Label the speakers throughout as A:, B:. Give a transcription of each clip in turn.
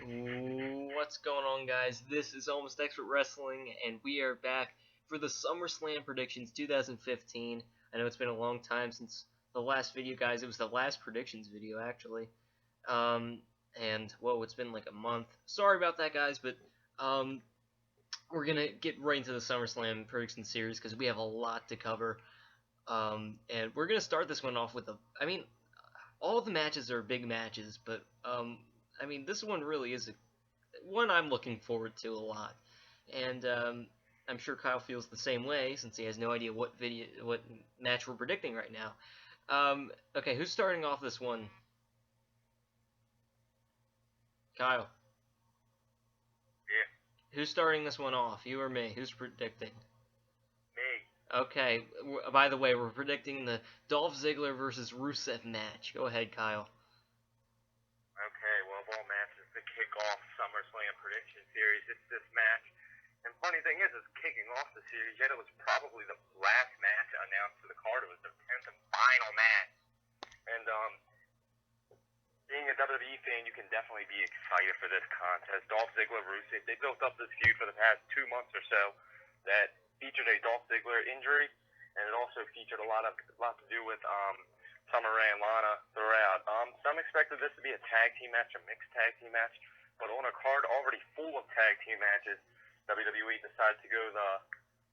A: What's going on, guys? This is Almost Expert Wrestling, and we are back for the SummerSlam predictions 2015. I know it's been a long time since the last video, guys. It was the last predictions video, actually. And whoa, it's been like a month. Sorry about that, guys, but we're gonna get right into the SummerSlam prediction series because we have a lot to cover. And we're gonna start this one off with all the matches are big matches, but this one really is one I'm looking forward to a lot, and I'm sure Kyle feels the same way since he has no idea what match we're predicting right now. Okay, who's starting off this one? Kyle.
B: Yeah.
A: Who's starting this one off? You or me? Who's predicting?
B: Me.
A: Okay. By the way, we're predicting the Dolph Ziggler versus Rusev match. Go ahead, Kyle.
B: Okay, well, of all matches to kick off SummerSlam prediction series, it's this match. And funny thing is, it's kicking off the series, yet it was probably the last match announced to the card. It was the 10th and final match. And, being a WWE fan, you can definitely be excited for this contest. Dolph Ziggler, Rusev, they built up this feud for the past 2 months or so that featured a Dolph Ziggler injury, and it also featured a lot to do with, Summer Rae and Lana throughout. Some expected this to be a tag team match, a mixed tag team match, but on a card already full of tag team matches, WWE decided to go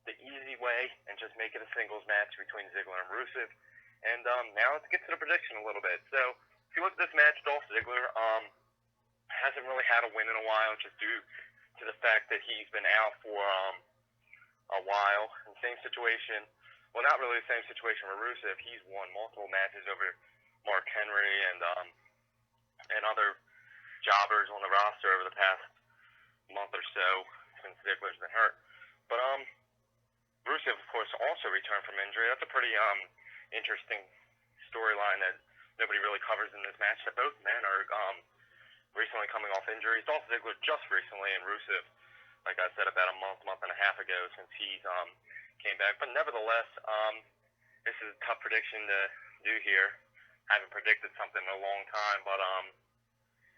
B: the easy way and just make it a singles match between Ziggler and Rusev. And now let's get to the prediction a little bit. So if you look at this match, Dolph Ziggler hasn't really had a win in a while, just due to the fact that he's been out for a while. And same situation. Well, not really the same situation with Rusev. He's won multiple matches over Mark Henry and other jobbers on the roster over the past month or so since Ziggler's been hurt. But Rusev, of course, also returned from injury. That's a pretty interesting storyline that nobody really covers in this match. That both men are recently coming off injuries. Dolph Ziggler just recently, and Rusev, like I said, about a month and a half ago since he's came back. But nevertheless, this is a tough prediction to do here. I haven't predicted something in a long time, but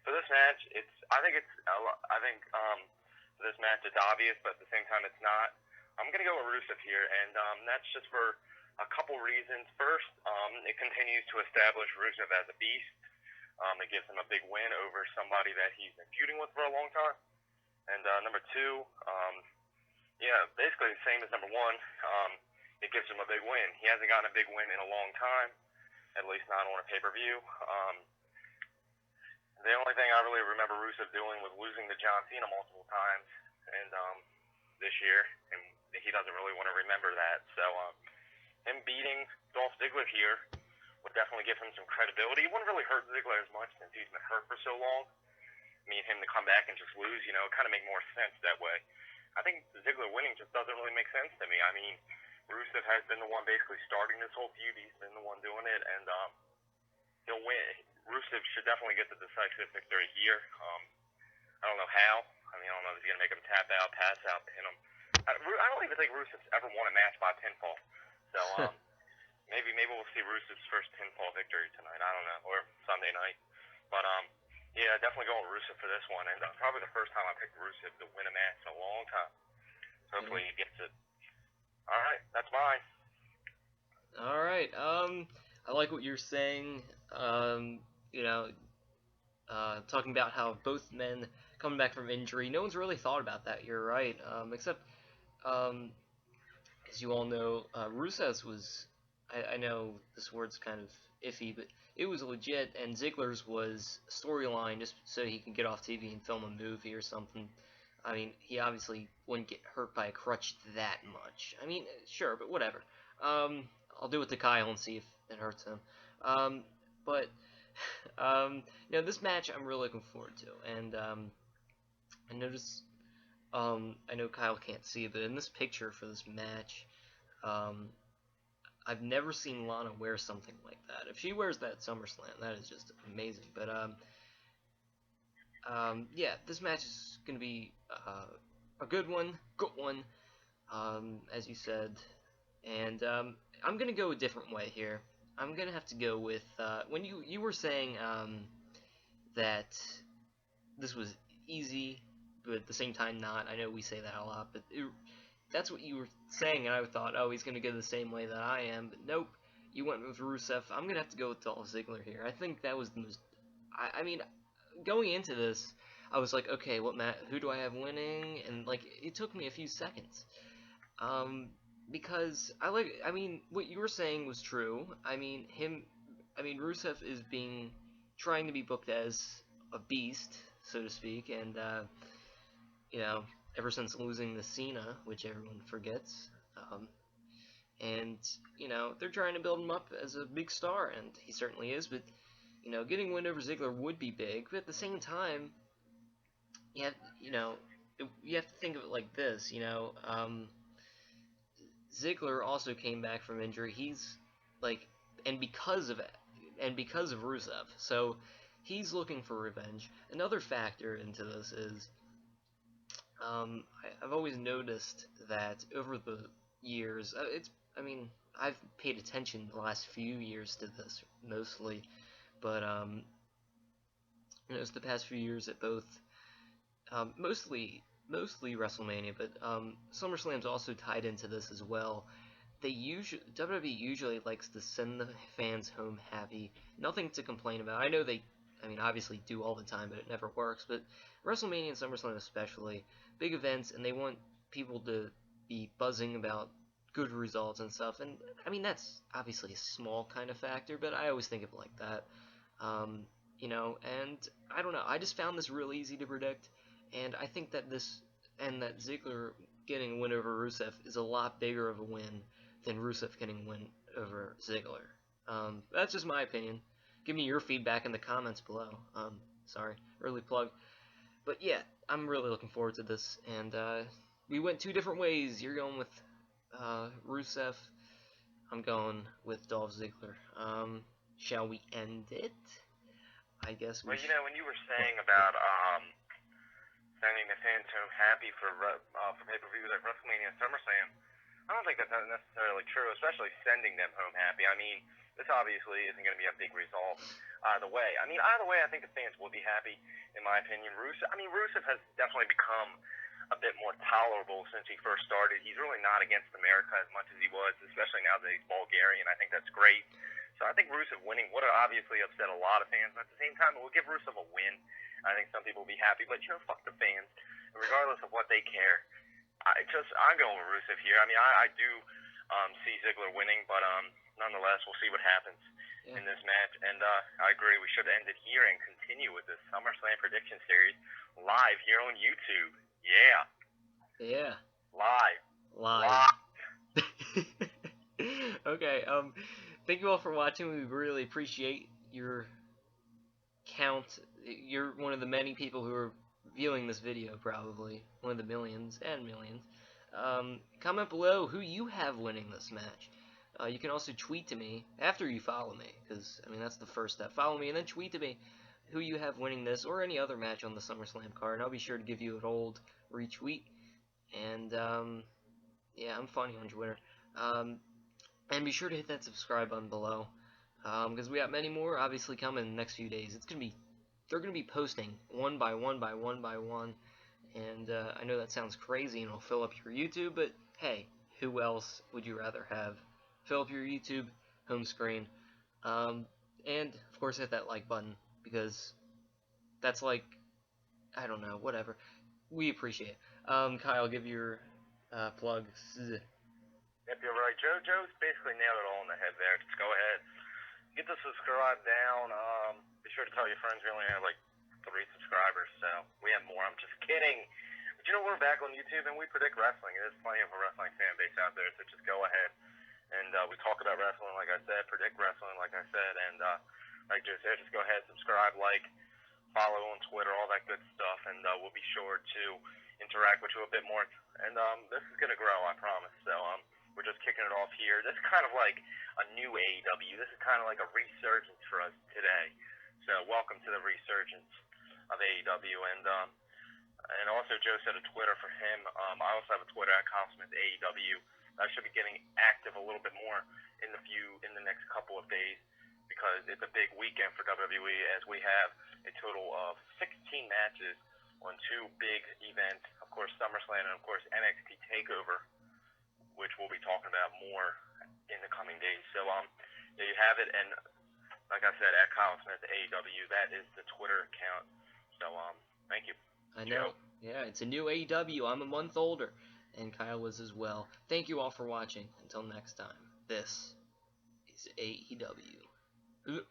B: for this match, I think for this match it's obvious, but at the same time it's not. I'm gonna go with Rusev here, and that's just for a couple reasons. First, it continues to establish Rusev as a beast. It gives him a big win over somebody that he's been feuding with for a long time. And number two, basically the same as number one. It gives him a big win. He hasn't gotten a big win in a long time, at least not on a pay-per-view. The only thing I really remember Rusev doing was losing to John Cena multiple times, and this year, and he doesn't really want to remember that. So him beating Dolph Ziggler here would definitely give him some credibility. It wouldn't really hurt Ziggler as much since he's been hurt for so long. I mean, him to come back and just lose, it kind of make more sense that way. I think Ziggler winning just doesn't really make sense to me. I mean, Rusev has been the one basically starting this whole feud. He's been the one doing it, and he'll win. Rusev should definitely get the decisive victory here. I don't know how. I don't know if he's going to make him tap out, pass out, pin him. I don't even think Rusev's ever won a match by pinfall. So maybe we'll see Rusev's first pinfall victory tonight. I don't know, or Sunday night. But yeah, definitely going with Rusev for this one, and probably the first time I picked Rusev to win a match in a long time. So hopefully he gets it. All right, that's mine.
A: All right. I like what you're saying. Talking about how both men coming back from injury. No one's really thought about that. You're right. Except, as you all know, Rusev's was. I know this word's kind of iffy, but it was legit, and Ziggler's was storyline just so he can get off TV and film a movie or something. He obviously wouldn't get hurt by a crutch that much. Sure, but whatever. I'll do it to Kyle and see if it hurts him. This match I'm really looking forward to, and I noticed. I know Kyle can't see it, but in this picture for this match, I've never seen Lana wear something like that. If she wears that SummerSlam, that is just amazing. But this match is gonna be a good one, as you said, and I'm gonna go a different way here. I'm gonna have to go with when you were saying that this was easy, but at the same time not. I know we say that a lot, but that's what you were saying, and I thought, oh, he's going to go the same way that I am, but nope. You went with Rusev. I'm going to have to go with Dolph Ziggler here. I think that was the most... I mean, going into this, I was like, okay, who do I have winning? And, like, it took me a few seconds. Because what you were saying was true. Rusev is trying to be booked as a beast, so to speak, and, ever since losing to Cena, which everyone forgets, and, they're trying to build him up as a big star, and he certainly is, but, getting a win over Ziggler would be big, but at the same time, you have to think of it like this, Ziggler also came back from injury. He's, like, and because of Rusev, so he's looking for revenge. Another factor into this is, I've always noticed that over the years, I've paid attention the last few years to this mostly, but it's the past few years at both, mostly WrestleMania, but SummerSlam's also tied into this as well. WWE usually likes to send the fans home happy. Nothing to complain about. I know they, obviously do all the time, but it never works. But WrestleMania and SummerSlam especially, big events, and they want people to be buzzing about good results and stuff. And that's obviously a small kind of factor, but I always think of it like that. And I don't know. I just found this real easy to predict, and I think that that Ziggler getting a win over Rusev is a lot bigger of a win than Rusev getting a win over Ziggler. That's just my opinion. Give me your feedback in the comments below. Sorry, early plug. But yeah, I'm really looking forward to this. And we went two different ways. You're going with Rusev. I'm going with Dolph Ziggler. Shall we end it? I guess we
B: Well, when you were saying about sending the fans home happy for pay-per-view like WrestleMania and SummerSlam, I don't think that's necessarily true, especially sending them home happy. This obviously isn't going to be a big result either way. Either way, I think the fans will be happy, in my opinion. Rusev has definitely become a bit more tolerable since he first started. He's really not against America as much as he was, especially now that he's Bulgarian. I think that's great. So I think Rusev winning would have obviously upset a lot of fans, but at the same time, it will give Rusev a win. I think some people will be happy, but fuck the fans. And regardless of what they care, I'm going with Rusev here. I do see Ziggler winning, but nonetheless, we'll see what happens in this match. And I agree, we should end it here and continue with this SummerSlam prediction series live here on YouTube. Yeah.
A: Yeah.
B: Live.
A: Okay. Thank you all for watching. We really appreciate your count. You're one of the many people who are viewing this video, probably. One of the millions and millions. Comment below who you have winning this match. You can also tweet to me after you follow me, because, that's the first step. Follow me and then tweet to me who you have winning this or any other match on the SummerSlam card, and I'll be sure to give you an old retweet. And, yeah, I'm funny on Twitter. And be sure to hit that subscribe button below, because we got many more obviously coming in the next few days. They're gonna be posting one by one, and I know that sounds crazy and it'll fill up your YouTube, but hey, who else would you rather have fill up your YouTube home screen? And of course hit that like button, because that's like, I don't know, whatever. We appreciate it. Kyle, give your plugs.
B: Yep, you're right. Joe's basically nailed it all on the head there. Just go ahead, get the subscribe down. Be sure to tell your friends. We only have like 3 subscribers, so we have more. I'm just kidding. But we're back on YouTube and we predict wrestling. There's plenty of a wrestling fan base out there, so just go ahead and we talk about wrestling, like I said, predict wrestling, like I said, and like Joe said, just go ahead, subscribe, like, follow on Twitter, all that good stuff, and we'll be sure to interact with you a bit more. And this is gonna grow, I promise. So we're just kicking it off here. This is kind of like a new AEW. This is kind of like a resurgence for us today. So welcome to the resurgence of AEW. And also Joe said a Twitter for him. I also have a Twitter at Cosmos AEW. I should be getting active a little bit more in the next couple of days, because it's a big weekend for WWE, as we have a total of 16 matches on two big events, of course SummerSlam and of course NXT TakeOver, which we'll be talking about more in the coming days. So there you have it, and like I said, at Kyle Smith AEW, that is the Twitter account. So thank you.
A: I know. Yeah, it's a new AEW. I'm a month older, and Kyle was as well. Thank you all for watching. Until next time, this is AEW.